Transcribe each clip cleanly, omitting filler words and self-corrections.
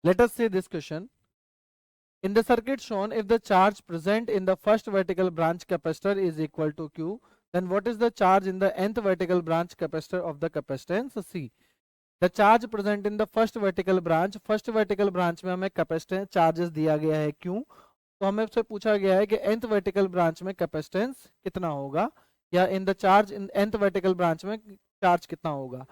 Let us see this question. In the circuit shown, if the charge present in the first vertical branch capacitor is equal to Q, then what is the charge in the nth vertical branch capacitor of the capacitance C? The charge present in the first vertical branch में हमें capacitance charges दिया गया है Q, तो हमें से पूछा गया है कि nth वर्टिकल ब्रांच में कैपेसिटेंस कितना होगा, या in the charge in nth vertical branch में चार्ज कितना होगा.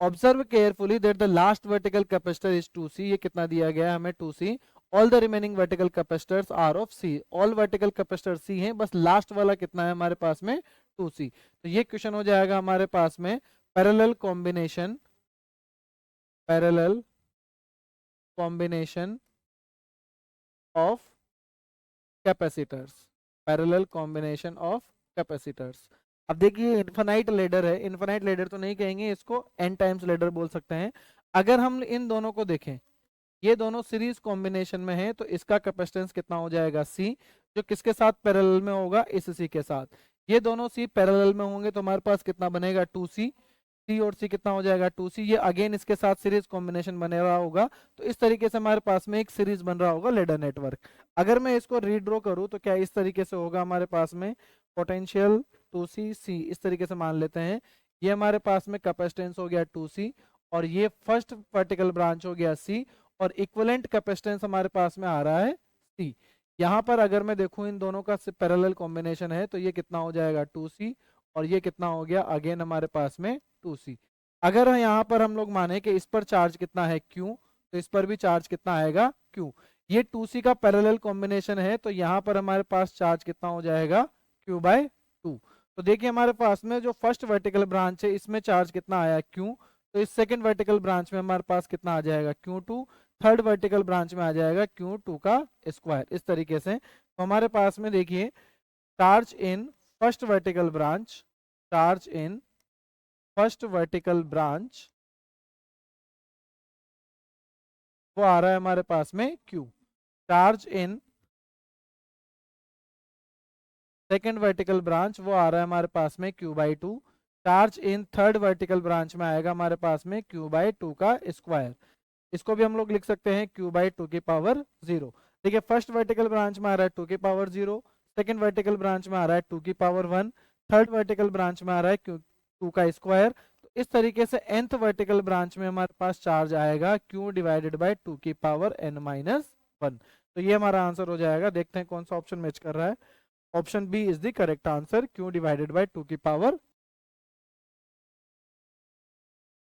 Observe carefully that the last vertical capacitor is 2C. ये कितना दिया गया है हमें 2C. All the remaining vertical capacitors are of C. All vertical capacitor C हैं, बस लास्ट वाला कितना है हमारे पास में 2C. तो ये क्वेश्चन हो जाएगा हमारे पास में parallel combination of capacitors. Parallel combination of capacitors. अब देखिए इनफाइनाइट लेडर है, इनफाइनाइट लेडर तो नहीं कहेंगे इसको, एन टाइम्स लेडर बोल सकते हैं. अगर हम इन दोनों को देखें, ये दोनों सीरीज कॉम्बिनेशन में है, तो इसका कैपेसिटेंस कितना हो जाएगा C, जो किसके साथ पैरेलल में होगा, इस C के साथ. ये दोनों C पैरेलल में होंगे तो हमारे पास कितना बनेगा 2C. C और C कितना हो जाएगा 2C. ये अगेन इसके साथ सीरीज कॉम्बिनेशन बने रहा होगा, तो इस तरीके से हमारे पास में एक सीरीज बन रहा होगा लेडर नेटवर्क. अगर मैं इसको रीड्रॉ करूं तो क्या इस तरीके से होगा हमारे पास में पोटेंशियल 2C C, इस तरीके से मान लेते हैं. ये हमारे पास में कैपेसिटेंस हो गया 2C, और ये फर्स्ट वर्टिकल ब्रांच हो गया C, और इक्विवेलेंट कैपेसिटेंस हमारे पास में आ रहा है C. यहाँ पर अगर मैं देखूं इन दोनों का पैरेलल कॉम्बिनेशन है, तो ये कितना हो जाएगा 2C, और ये कितना हो गया अगेन हमारे पास में 2C. अगर यहाँ पर हम लोग माने कि इस पर चार्ज कितना है Q, तो इस पर भी चार्ज कितना आएगा Q. ये 2C का पैरेलल कॉम्बिनेशन है, तो यहाँ पर हमारे पास चार्ज कितना हो जाएगा Q/2. तो देखिए हमारे पास में जो फर्स्ट वर्टिकल ब्रांच है इसमें चार्ज कितना आया Q, तो इस सेकंड वर्टिकल ब्रांच में हमारे पास कितना आ जाएगा Q2. थर्ड वर्टिकल ब्रांच में आ जाएगा Q2 का स्क्वायर. इस तरीके से तो हमारे पास में देखिए charge in first vertical branch, charge in first vertical branch वो आ रहा है हमारे पास में Q. Charge in second vertical branch वो आ रहा है हमारे पास में Q/2. Charge in third vertical branch में आएगा हमारे पास में Q/2 का स्क्वायर. इसको भी हम लोग लिख सकते हैं Q/2 की पावर 0. देखिए फर्स्ट वर्टिकल ब्रांच में आ रहा है 2 की पावर 0, सेकंड वर्टिकल ब्रांच में आ रहा है 2 की पावर 1, थर्ड वर्टिकल ब्रांच में आ रहा है Q2 का स्क्वायर. तो इस तरीके से nth वर्टिकल ब्रांच में हमारे पास चार्ज आएगा Q/2 की पावर n-1. तो ये हमारा आंसर हो जाएगा. देखते हैं कौन सा ऑप्शन मैच कर रहा है. Option B is the correct answer, Q/2 की पावर